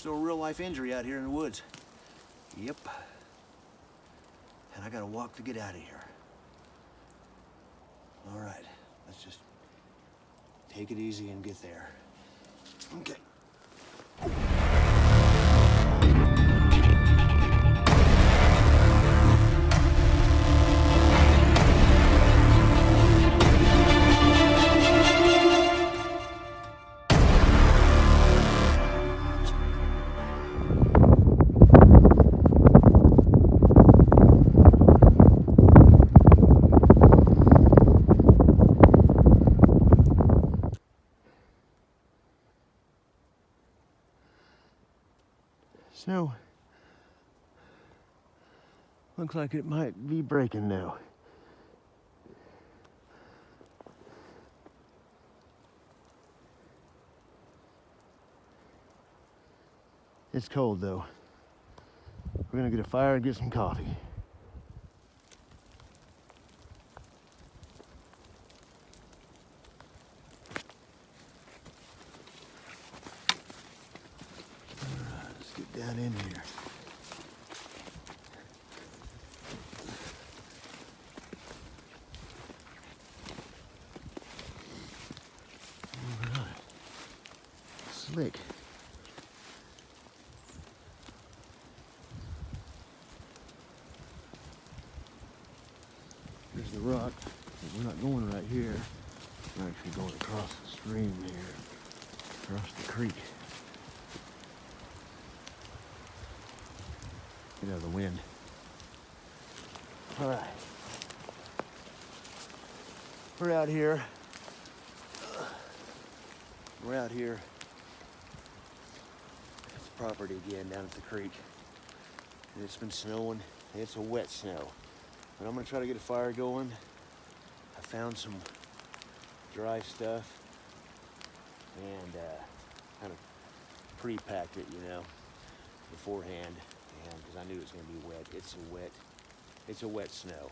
to a real life injury out here in the woods. Yep. And I gotta walk to get out of here. All right, let's just take it easy and get there. Okay. Snow looks like it might be breaking now. It's cold though. We're gonna get a fire and get some coffee. Down in here. All right. Slick. There's the rock, but we're not going right here. We're actually going across the stream here, across the creek. Get out of the wind. All right. We're out here. We're out here. It's property again down at the creek. And it's been snowing. It's a wet snow. But I'm gonna try to get a fire going. I found some dry stuff and kind of pre-packed it, you know, beforehand. Because I knew it was going to be wet. It's a wet snow.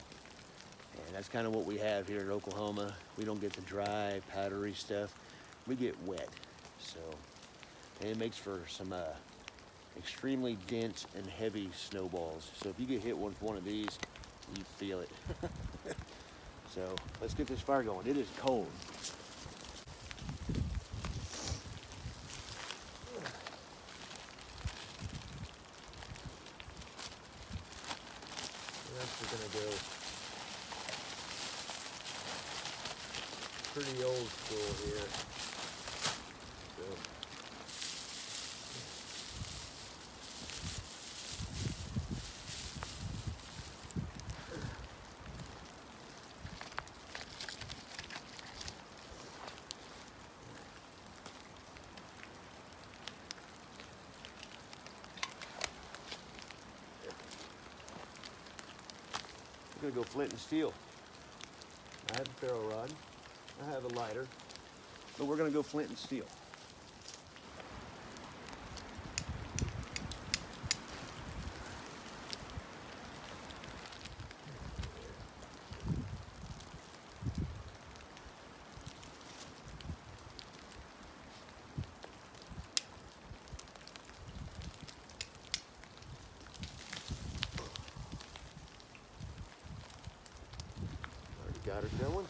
And that's kind of what we have here in Oklahoma. We don't get the dry, powdery stuff. We get wet. So, and it makes for some extremely dense and heavy snowballs. So if you get hit with one of these, you feel it. So let's get this fire going. It is cold. We're gonna go pretty old school here. So. We're gonna go flint and steel. I have a ferro rod, I have a lighter, but we're gonna go flint and steel. Got her going.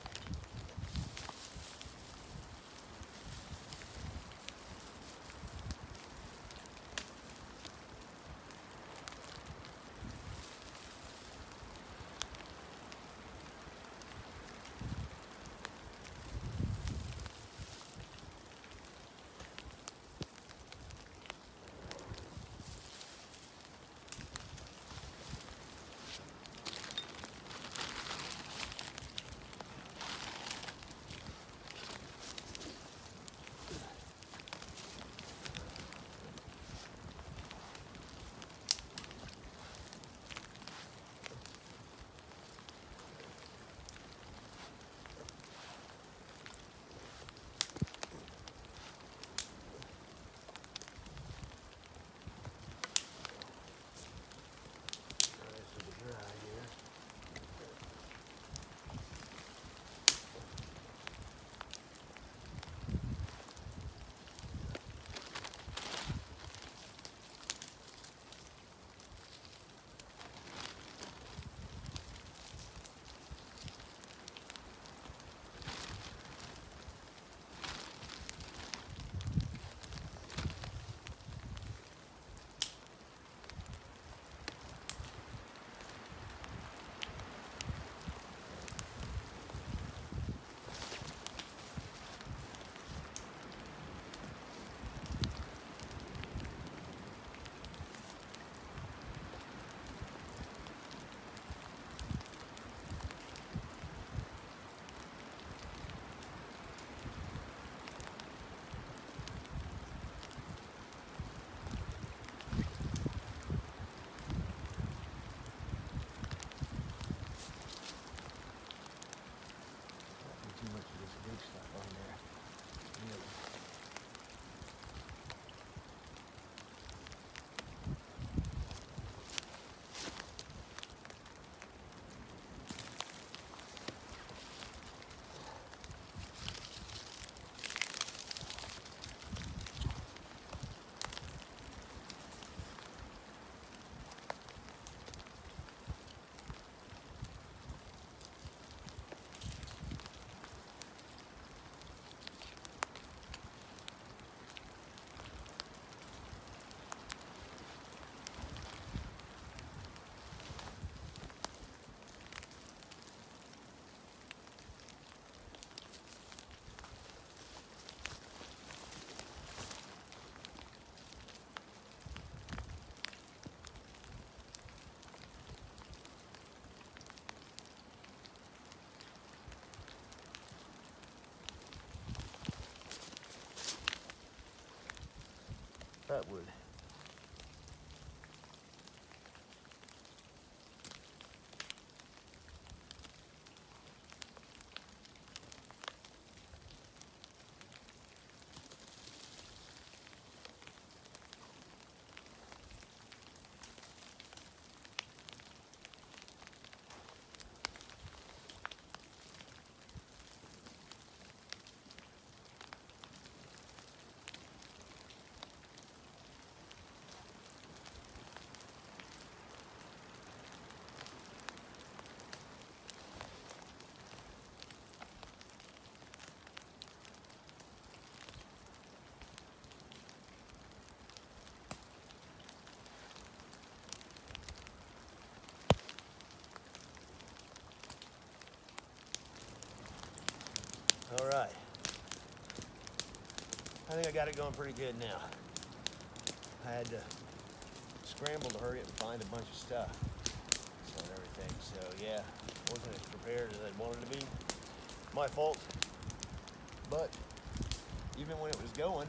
cut wood. All right. I think I got it going pretty good now. I had to scramble to hurry up and find a bunch of stuff and everything. So yeah, wasn't as prepared as I wanted to be. My fault. But even when it was going,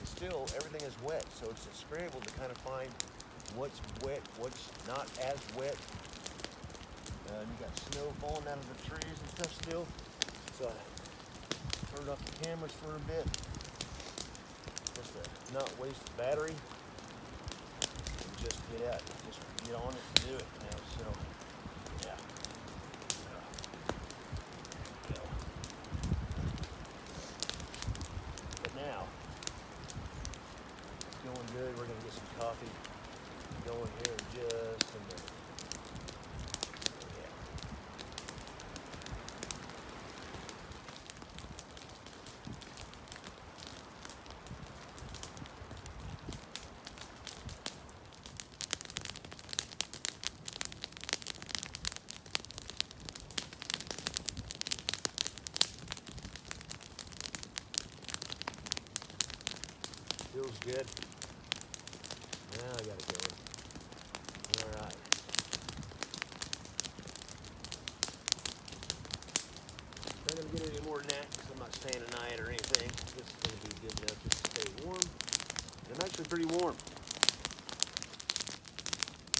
it's still, everything is wet. So it's a scramble to kind of find what's wet, what's not as wet. You got snow falling out of the trees and stuff still. So I turned off the cameras for a bit, just to not waste the battery, and just get out, just get on it and do it, you know. So yeah, but now it's going good. We're gonna get some coffee going here in just a minute. Feels good. Now I got it going. All right. Not gonna get any more than that because I'm not staying a night or anything. This is gonna be good enough just to stay warm. And I'm actually pretty warm.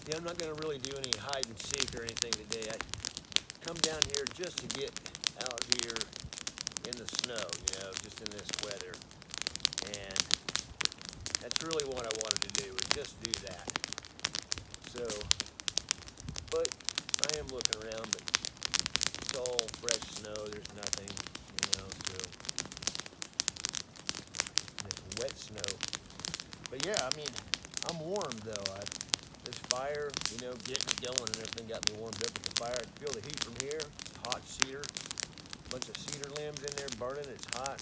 Yeah, I'm not gonna really do any hide and seek or anything today. I come down here just to get out here in the snow, you know, just in this weather. And that's really what I wanted to do, is just do that. So, but I am looking around, but it's all fresh snow. There's nothing, you know, so it's wet snow. But yeah, I mean, I'm warm though. This fire, you know, getting it going and everything got me warmed up with the fire. I can feel the heat from here. Hot cedar, a bunch of cedar limbs in there burning. It's hot,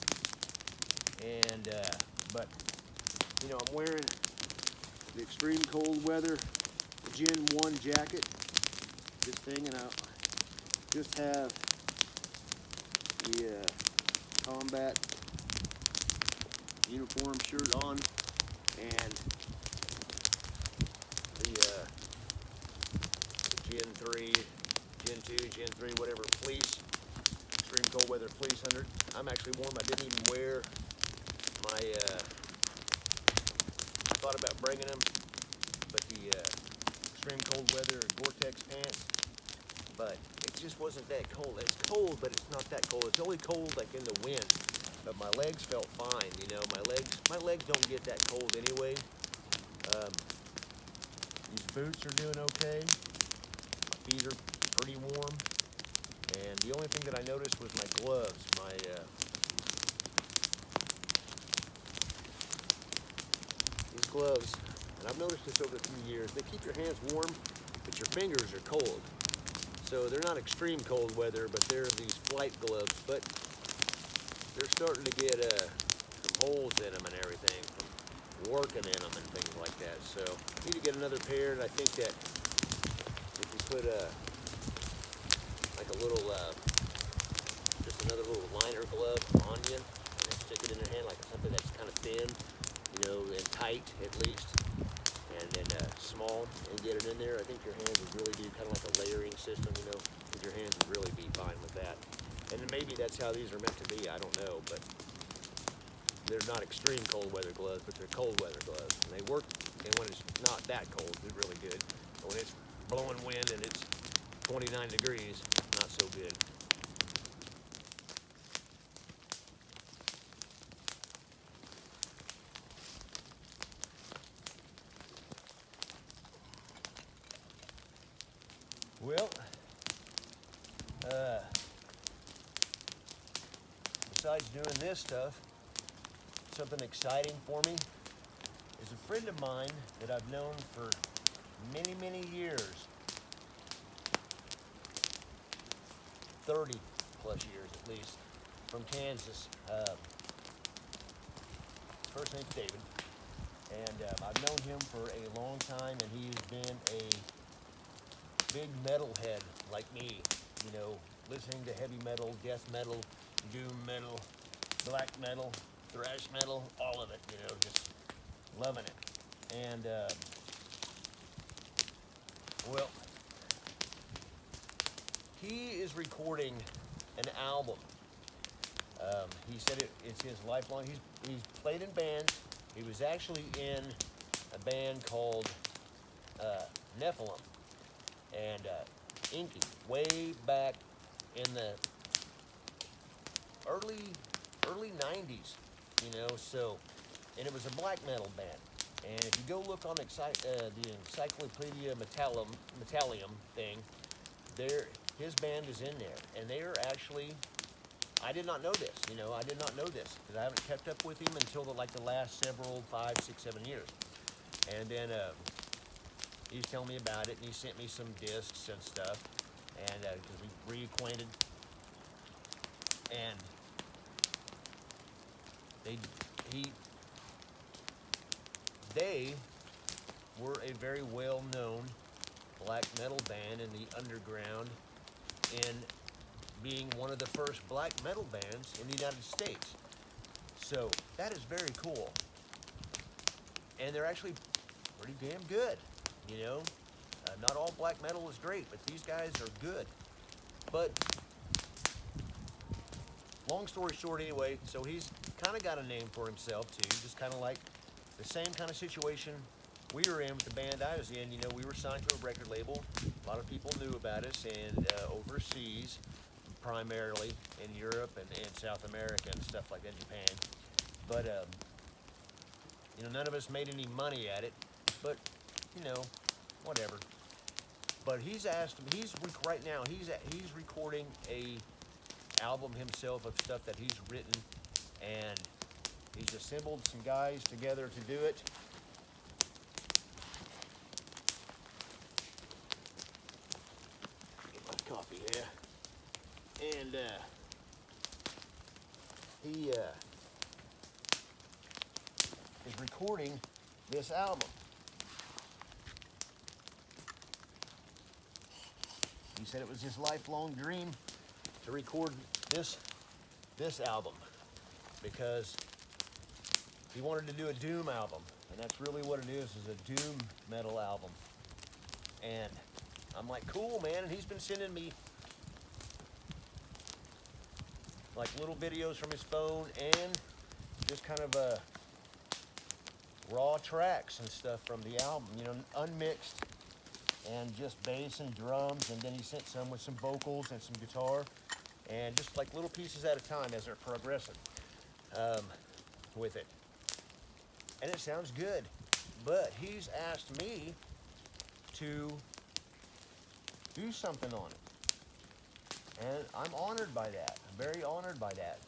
and but. You know, I'm wearing the extreme cold weather Gen 1 jacket, this thing, and I just have the combat uniform shirt on, and the Gen 3, Gen 2, Gen 3, whatever, fleece, extreme cold weather fleece under. I'm actually warm. I didn't even wear my thought about bringing them, but the extreme cold weather Gore-Tex pants, but it just wasn't that cold. It's cold, but it's not that cold. It's only cold like in the wind, but my legs felt fine, you know. My legs don't get that cold anyway. These boots are doing okay. My feet are pretty warm, and the only thing that I noticed was my gloves. These gloves, and I've noticed this over a few years, they keep your hands warm, but your fingers are cold. So they're not extreme cold weather, but they're these flight gloves, but they're starting to get some holes in them and everything from working in them and things like that. So I need to get another pair, and I think that if you put like a little, just another little liner glove on you, and then stick it in your hand like something that's kind of thin, you know, and tight at least, and then small, and get it in there. I think your hands would really do kind of like a layering system, you know. I think your hands would really be fine with that. And then maybe that's how these are meant to be, I don't know, but they're not extreme cold weather gloves, but they're cold weather gloves. And they work, and when it's not that cold, they're really good. But when it's blowing wind and it's 29 degrees, not so good. Well, besides doing this stuff, something exciting for me is a friend of mine that I've known for many, many years, 30 plus years at least, from Kansas. First name's David, and I've known him for a long time, and he's been a big metalhead like me, you know, listening to heavy metal, death metal, doom metal, black metal, thrash metal, all of it, you know, just loving it. And well, he is recording an album. He said it's his lifelong. He's played in bands. He was actually in a band called Nephilim and Inky way back in the early 90s, you know. So, and it was a black metal band. And if you go look on the Encyclopedia Metallium thing, his band is in there, and they are actually. I did not know this, you know. I did not know this because I haven't kept up with him until the last several 5, 6, 7 years. And then he was telling me about it, and he sent me some discs and stuff, and because we reacquainted, and they were a very well-known black metal band in the underground, in being one of the first black metal bands in the United States. So that is very cool. And they're actually pretty damn good, you know. Not all black metal is great, but these guys are good. But long story short anyway, so he's kind of got a name for himself too, just kind of like the same kind of situation we were in with the band I was in. You know, we were signed to a record label. A lot of people knew about us, and overseas, primarily in Europe and South America and stuff like that, Japan. But you know, none of us made any money at it, but you know, whatever. But right now he's recording a album himself of stuff that he's written, and he's assembled some guys together to do it. Get my coffee here. And he is recording this album. He said it was his lifelong dream to record this album because he wanted to do a doom album, and that's really what it is a doom metal album. And I'm like, cool, man. And he's been sending me like little videos from his phone and just kind of raw tracks and stuff from the album, you know, unmixed, and just bass and drums. And then he sent some with some vocals and some guitar, and just like little pieces at a time as they're progressing with it. And it sounds good, but he's asked me to do something on it. And I'm honored by that. I'm very honored by that.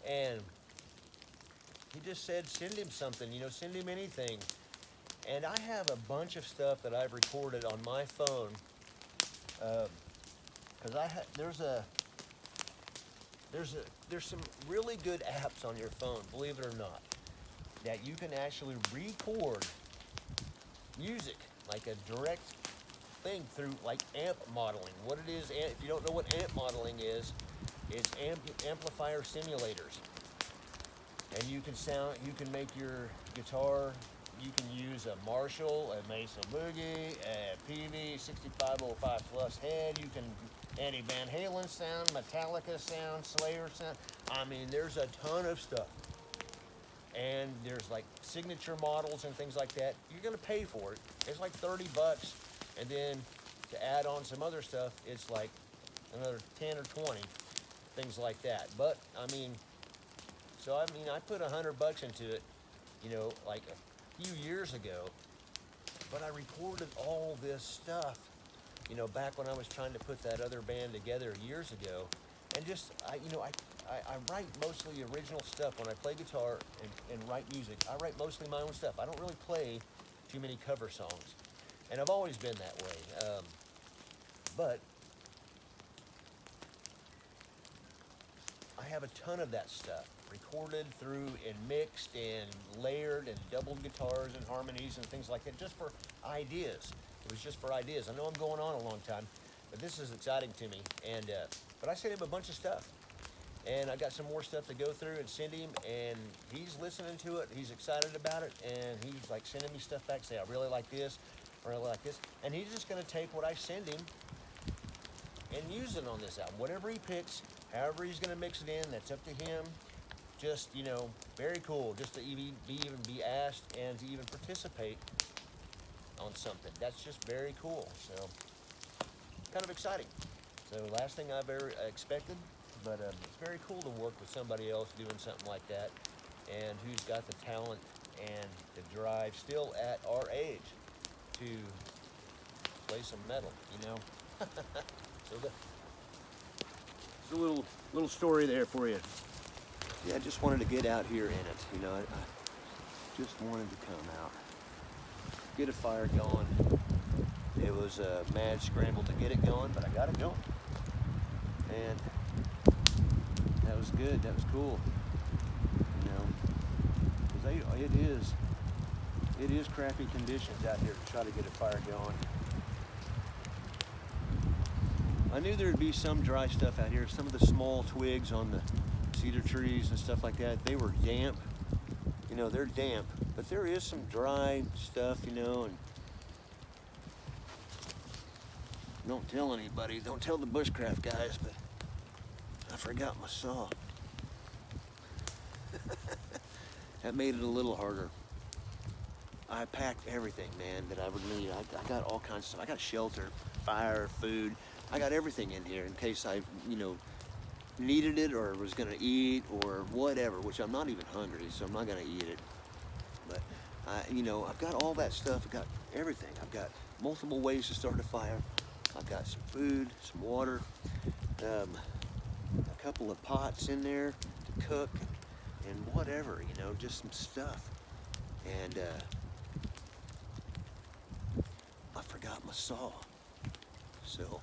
And he just said, send him something, you know, send him anything. And I have a bunch of stuff that I've recorded on my phone. Because there's some really good apps on your phone, believe it or not, that you can actually record music, like a direct thing through like amp modeling. What it is, if you don't know what amp modeling is, it's amplifier simulators. And you can make your guitar, you can use a Marshall, a Mesa Boogie, a PV 6505 plus head. You can Eddie Van Halen sound, Metallica sound, Slayer sound. I mean, there's a ton of stuff and there's like signature models and things like that. You're gonna pay for it. It's like 30 bucks, and then to add on some other stuff, it's like another 10 or 20, things like that. But I mean, so I mean, I put 100 bucks into it, you know, like a few years ago, but I recorded all this stuff, you know, back when I was trying to put that other band together years ago. And just, I write mostly original stuff. When I play guitar and write music, I write mostly my own stuff. I don't really play too many cover songs. And I've always been that way. But I have a ton of that stuff recorded through and mixed and layered and doubled guitars and harmonies and things like that, just for ideas. It was just for ideas. I know I'm going on a long time, but this is exciting to me. And but I sent him a bunch of stuff, and I got some more stuff to go through and send him, and he's listening to it. He's excited about it, and he's like sending me stuff back, say, I really like this, I really like this. And he's just gonna take what I send him and use it on this album. Whatever he picks, however he's gonna mix it in, that's up to him. Just, you know, very cool just to even be asked and to even participate on something. That's just very cool. So, kind of exciting. So, last thing I've ever expected, but it's very cool to work with somebody else doing something like that, and who's got the talent and the drive still at our age to play some metal, you know. So there's a little story there for you. Yeah, I just wanted to get out here in it, you know. I just wanted to come out, get a fire going. It was a mad scramble to get it going, but I got it going, and that was good. That was cool, you know, because it is crappy conditions out here to try to get a fire going. I knew there'd be some dry stuff out here. Some of the small twigs on the cedar trees and stuff like that, they were damp. You know, they're damp, but there is some dry stuff, you know, and don't tell anybody, don't tell the bushcraft guys, but I forgot my saw. That made it a little harder. I packed everything, man, that I would need. I got all kinds of stuff. I got shelter, fire, food. I got everything in here in case I, you know, needed it or was gonna eat or whatever, which I'm not even hungry, so I'm not gonna eat it. But, you know, I've got all that stuff. I've got everything. I've got multiple ways to start a fire. I've got some food, some water, a couple of pots in there to cook and whatever, you know, just some stuff. And I forgot my saw, so.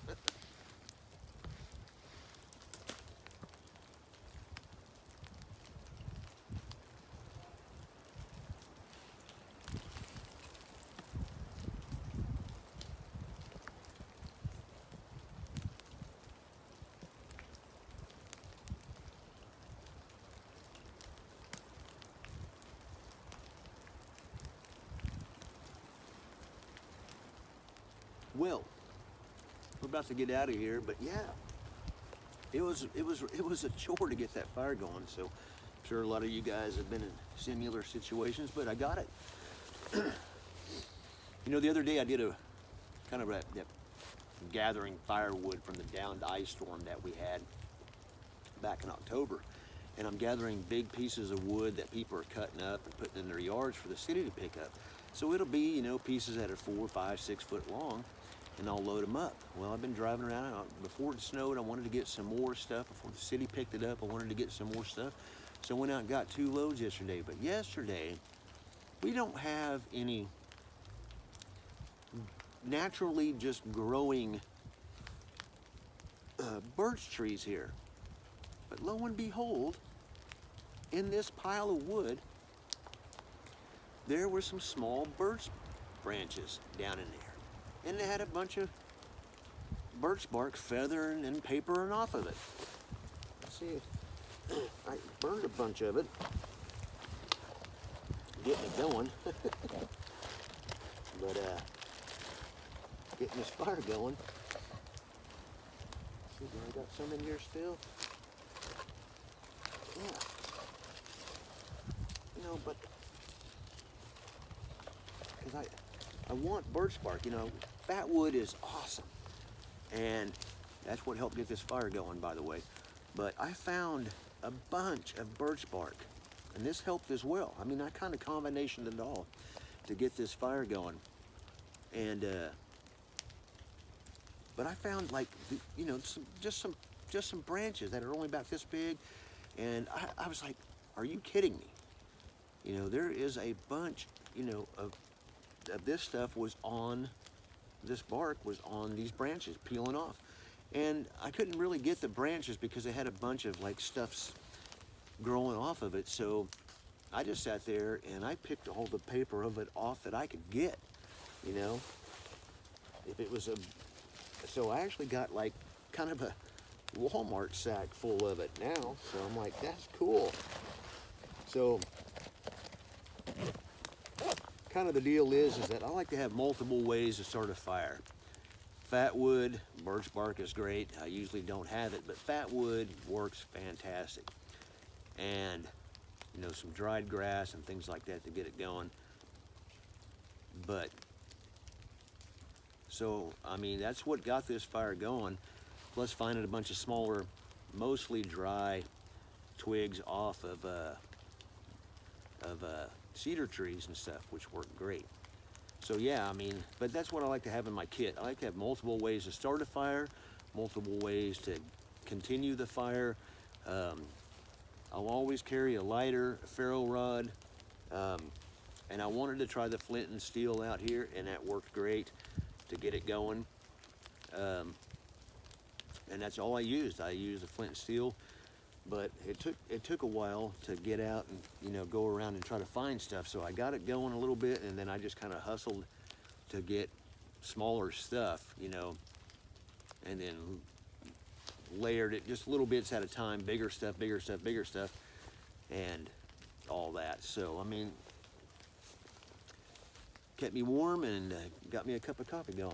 Well, we're about to get out of here, but yeah, it was a chore to get that fire going. So I'm sure a lot of you guys have been in similar situations, but I got it. You know, the other day I did a kind of that gathering firewood from the downed ice storm that we had back in October, and I'm gathering big pieces of wood that people are cutting up and putting in their yards for the city to pick up. So it'll be, you know, pieces that are 4, 5, 6 foot long, and I'll load them up. Well, I've been driving around. Before it snowed, I wanted to get some more stuff. Before the city picked it up, I wanted to get some more stuff. So I went out and got 2 loads yesterday. But yesterday, we don't have any naturally just growing birch trees here. But lo and behold, in this pile of wood, there were some small birch branches down in there. And they had a bunch of birch bark feathering and papering off of it. Let's see, I burned a bunch of it, getting it going. But getting this fire going. See, I got some in here still. Yeah. You know, know, but because I want birch bark, you know. Fat wood is awesome, and that's what helped get this fire going, by the way. But I found a bunch of birch bark, and this helped as well. I mean, I kind of combinationed it all to get this fire going. And but I found, like, you know, just some branches that are only about this big, and I was like, are you kidding me? You know, there is a bunch, you know, of this stuff was on, this bark was on these branches peeling off. And I couldn't really get the branches because it had a bunch of like stuffs growing off of it. So I just sat there and I picked all the paper of it off that I could get, you know. If it was so I actually got like kind of a Walmart sack full of it now. So I'm like, that's cool. So kind of the deal is that I like to have multiple ways to start a fire. Fat wood, birch bark is great. I usually don't have it, but fat wood works fantastic. And, you know, some dried grass and things like that to get it going. But, so, I mean, that's what got this fire going. Plus finding a bunch of smaller, mostly dry twigs off of cedar trees and stuff, which work great. So yeah, I mean, but that's what I like to have in my kit. I like to have multiple ways to start a fire, multiple ways to continue the fire. I'll always carry a lighter, a ferro rod, and I wanted to try the flint and steel out here, and that worked great to get it going. And that's all I used. I used the flint and steel. But it took a while to get out and, you know, go around and try to find stuff. So I got it going a little bit, and then I just kind of hustled to get smaller stuff, you know, and then layered it just little bits at a time, bigger stuff, bigger stuff, bigger stuff, and all that. So, I mean, kept me warm and got me a cup of coffee going.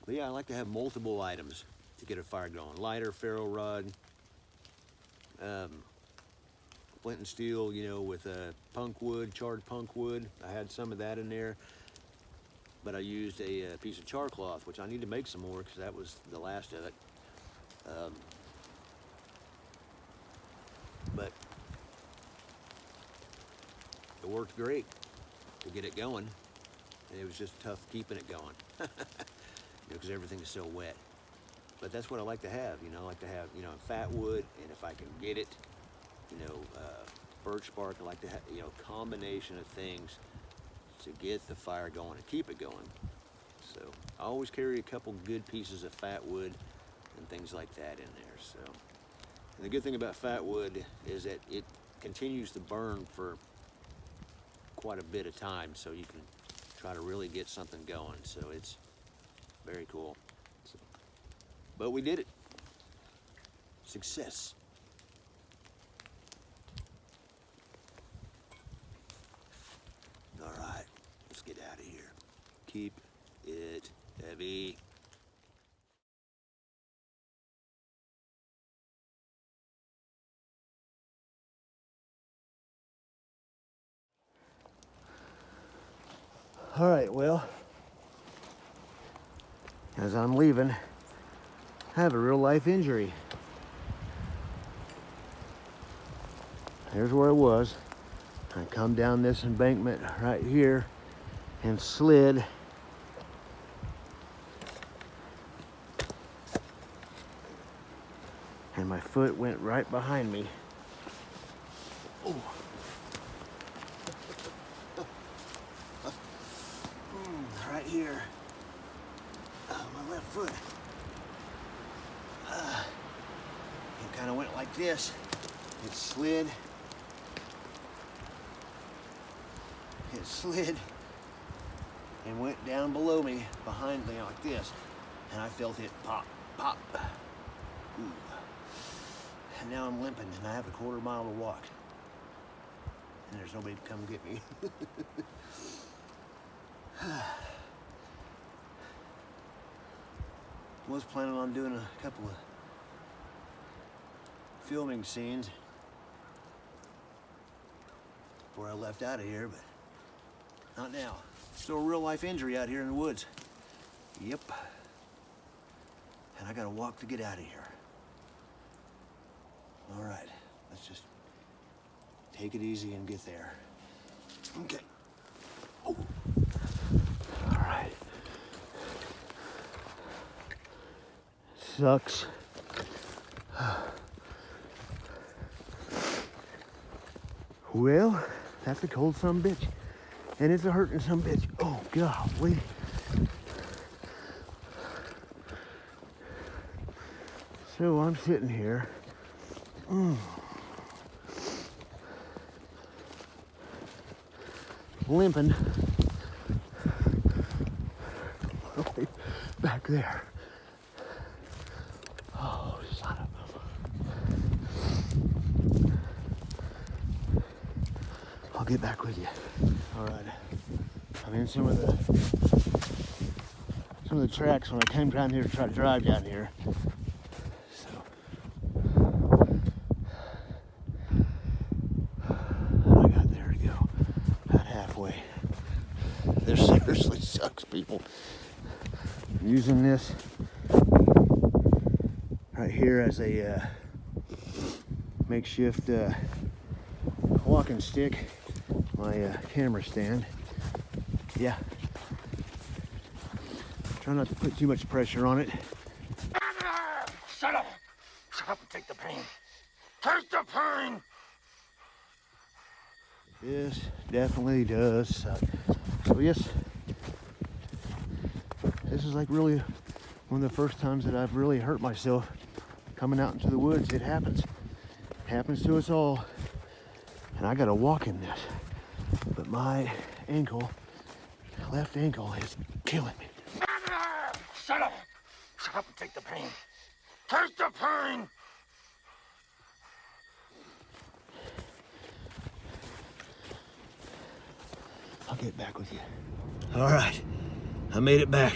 But yeah, I like to have multiple items to get a fire going. Lighter, ferro rod, flint and steel, you know, with punk wood, charred punk wood. I had some of that in there, but I used a piece of char cloth, which I need to make some more because that was the last of it. But it worked great to get it going, and it was just tough keeping it going, you know, because everything is so wet. But that's what I like to have, you know. I like to have, you know, fat wood, and if I can get it, you know, birch bark. I like to have, you know, a combination of things to get the fire going and keep it going. So I always carry a couple good pieces of fat wood and things like that in there. So, and the good thing about fat wood is that it continues to burn for quite a bit of time, so you can try to really get something going. So it's very cool. But we did it. Success. All right, let's get out of here. Keep it heavy. All right, well, as I'm leaving, I have a real life injury. Here's where I was. I come down this embankment right here and slid. And my foot went right behind me. Oh. Right here. My left foot. It kind of went like this. It slid. It slid and went down below me, behind me like this. And I felt it pop, pop. Ooh. And now I'm limping and I have a quarter mile to walk. And there's nobody to come get me. Was planning on doing a couple of filming scenes before I left out of here, but not now. Still a real life injury out here in the woods. Yep. And I gotta walk to get out of here. All right, let's just take it easy and get there. Okay. Oh. All right. Sucks. Well, that's a cold son of a bitch. And it's a hurting son of a bitch. Oh, golly. So I'm sitting here. Limping. Back there. Oh, son of a... I'll get back with you. All right. I'm in some of the tracks when I came down here to try to drive down here. So I got there to go. About halfway. This seriously sucks, people. I'm using this right here as a makeshift walking stick. My camera stand. Yeah. Try not to put too much pressure on it. Shut up! Shut up and take the pain. Take the pain! This definitely does suck. So yes, this is like really one of the first times that I've really hurt myself coming out into the woods. It happens. Happens to us all. And I gotta walk in this. But my ankle, left ankle, is killing me. Shut up! Shut up and take the pain. Take the pain! I'll get back with you. All right, I made it back.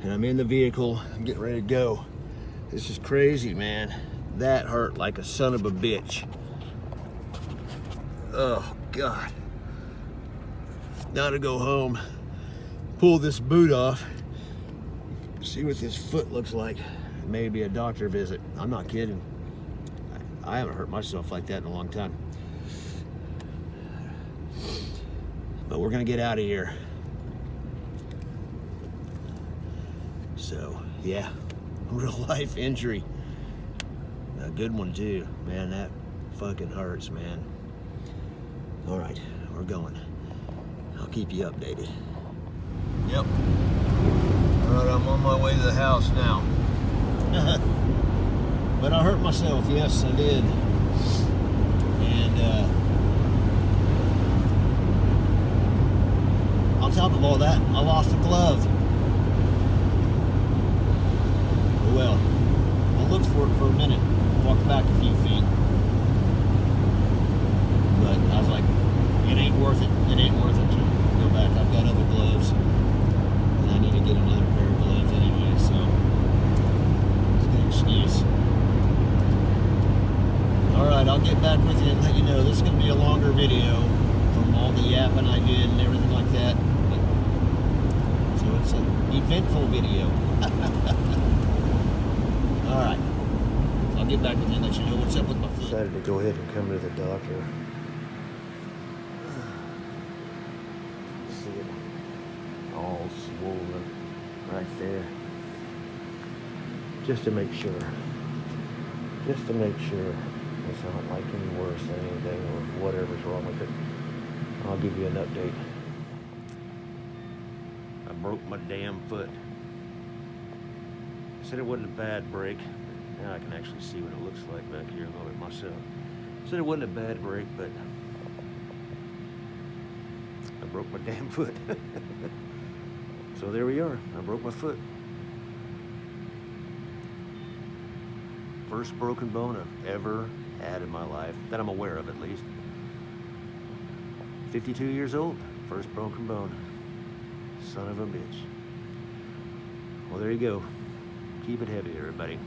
And I'm in the vehicle. I'm getting ready to go. This is crazy, man. That hurt like a son of a bitch. Oh, God. Now to go home, pull this boot off, see what this foot looks like. Maybe a doctor visit. I'm not kidding. I haven't hurt myself like that in a long time. But we're gonna get out of here. So, yeah, real life injury. A good one too. Man, that fucking hurts, man. All right, we're going. I'll keep you updated. Yep. All right, I'm on my way to the house now. But I hurt myself, yes, I did. And on top of all that, I lost a glove. Well, I looked for it for a minute, walked back a few feet. But I was like, it ain't worth it. It ain't worth it to go back. I've got other gloves. And I need to get another pair of gloves anyway, so it's a good excuse. Alright, I'll get back with you and let you know. This is going to be a longer video from all the yapping I did and everything like that. So it's an eventful video. Alright. I'll get back with you and let you know what's up with my foot. Decided to go ahead and come to the doctor. See it all swollen right there. Just to make sure. Just to make sure it's not like any worse than anything or whatever's wrong with it. I'll give you an update. I broke my damn foot. I said it wasn't a bad break. Now I can actually see what it looks like back here a little bit myself. I said it wasn't a bad break, but I broke my damn foot. So there we are. I broke my foot. First broken bone I've ever had in my life, that I'm aware of at least. 52 years old, first broken bone. Son of a bitch. Well, there you go. Keep it heavy, everybody.